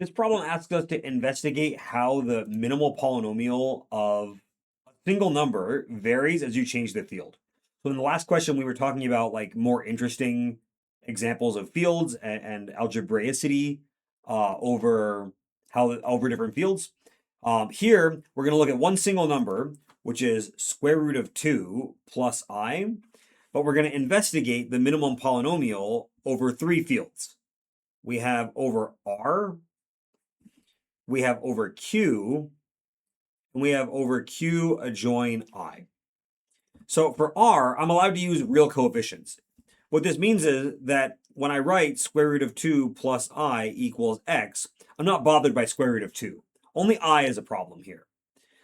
This problem asks us to investigate how the minimal polynomial of a single number varies as you change the field. So in the last question, we were talking about like more interesting examples of fields and algebraicity over different fields. Here, we're going to look at one single number, which is square root of 2 plus I, but we're going to investigate the minimum polynomial over three fields. We have over R, we have over Q, and we have over Q adjoin I. So for R, I'm allowed to use real coefficients. What this means is that when I write square root of 2 plus I equals X, I'm not bothered by square root of 2. Only I is a problem here.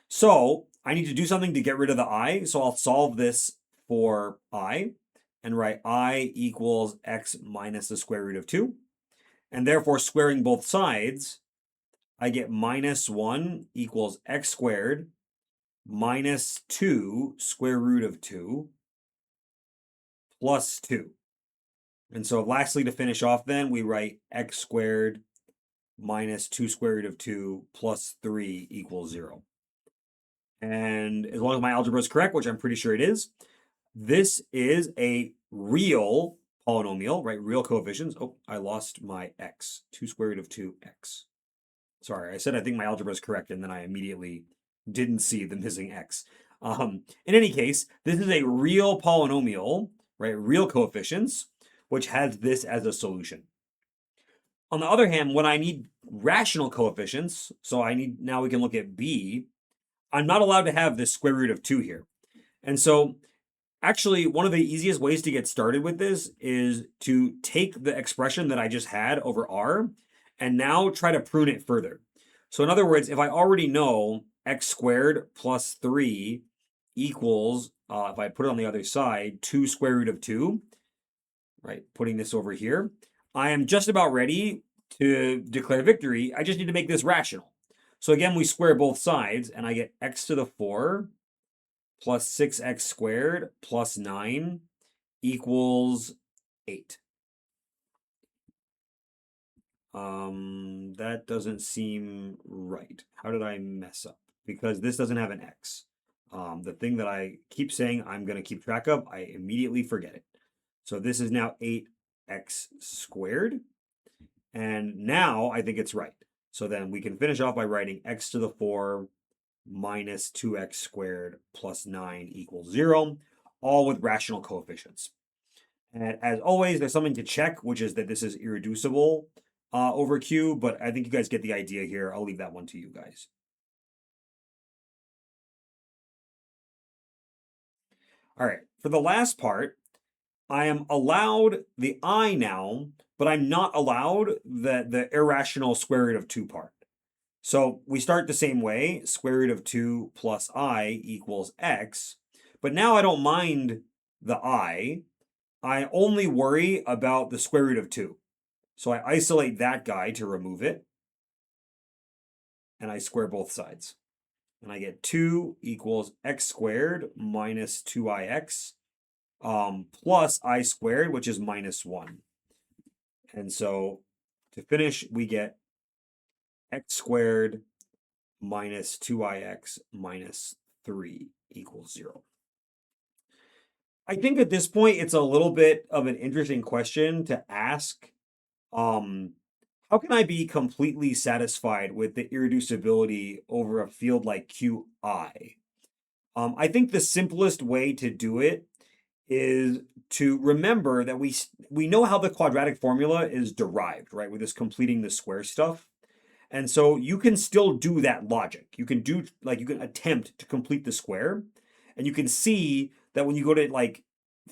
So I need to do something to get rid of the I, so I'll solve this for I and write I equals X minus the square root of 2. And therefore, squaring both sides, I get minus 1 equals x squared minus 2 square root of 2 plus 2. And so lastly, to finish off then, we write x squared minus 2 square root of 2 plus 3 equals 0. And as long as my algebra is correct, which I'm pretty sure it is, this is a real polynomial, right? Real coefficients. Oh, I lost my x. 2 square root of 2x. Sorry, I said I think my algebra is correct, and then I immediately didn't see the missing x. In any case, this is a real polynomial, right? Real coefficients, which has this as a solution. On the other hand, when I need rational coefficients, so now we can look at b, I'm not allowed to have this square root of 2 here. And so actually, one of the easiest ways to get started with this is to take the expression that I just had over r and now try to prune it further. So in other words, if I already know x squared plus 3 equals, if I put it on the other side, 2 square root of 2, right, putting this over here, I am just about ready to declare victory. I just need to make this rational. So again, we square both sides, and I get x to the 4 plus 6x squared plus 9 equals 8. That doesn't seem right. How did I mess up? Because this doesn't have an x. The thing that I keep saying I'm going to keep track of, I immediately forget it. So this is now 8x squared. And now I think it's right. So then we can finish off by writing x to the 4 minus 2x squared plus 9 equals 0, all with rational coefficients. And as always, there's something to check, which is that this is irreducible over Q, but I think you guys get the idea here. I'll leave that one to you guys. All right, for the last part, I am allowed the I now, but I'm not allowed the irrational square root of 2 part. So we start the same way, square root of 2 plus I equals x, but now I don't mind the I only worry about the square root of 2. So I isolate that guy to remove it, and I square both sides. And I get 2 equals x squared minus 2ix plus I squared, which is minus 1. And so to finish, we get x squared minus 2ix minus 3 equals 0. I think at this point, it's a little bit of an interesting question to ask. How can I be completely satisfied with the irreducibility over a field like QI? I think the simplest way to do it is to remember that we know how the quadratic formula is derived, right? With this completing the square stuff. And so you can still do that logic. You can attempt to complete the square, and you can see that when you go to like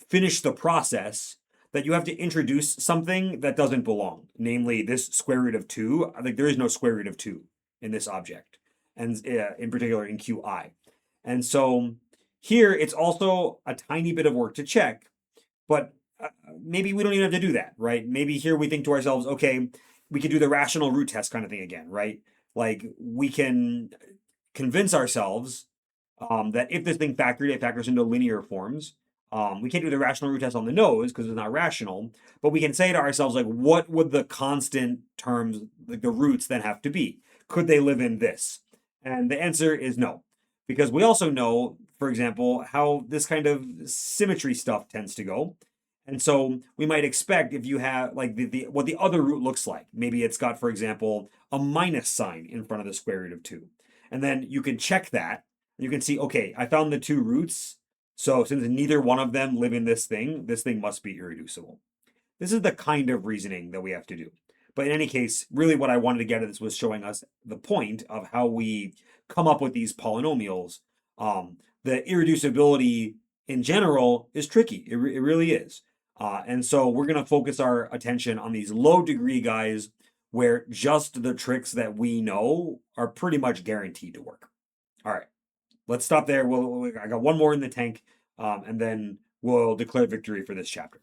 finish the process, that you have to introduce something that doesn't belong, namely this square root of 2. I think there is no square root of 2 in this object, and in particular in QI. And so here it's also a tiny bit of work to check, but maybe we don't even have to do that, right? Maybe here we think to ourselves, okay, we can do the rational root test kind of thing again, right? Like we can convince ourselves that if this thing factors into linear forms, We can't do the rational root test on the nose because it's not rational, but we can say to ourselves, like, what would the constant terms, like the roots, then have to be? Could they live in this? And the answer is no, because we also know, for example, how this kind of symmetry stuff tends to go. And so we might expect if you have like the what the other root looks like. Maybe it's got, for example, a minus sign in front of the square root of 2. And then you can check that. You can see, okay, I found the two roots. So since neither one of them live in this thing must be irreducible. This is the kind of reasoning that we have to do. But in any case, really what I wanted to get at this was showing us the point of how we come up with these polynomials. The irreducibility in general is tricky. It really is. And so we're going to focus our attention on these low degree guys where just the tricks that we know are pretty much guaranteed to work. All right, let's stop there. I got one more in the tank, and then we'll declare victory for this chapter.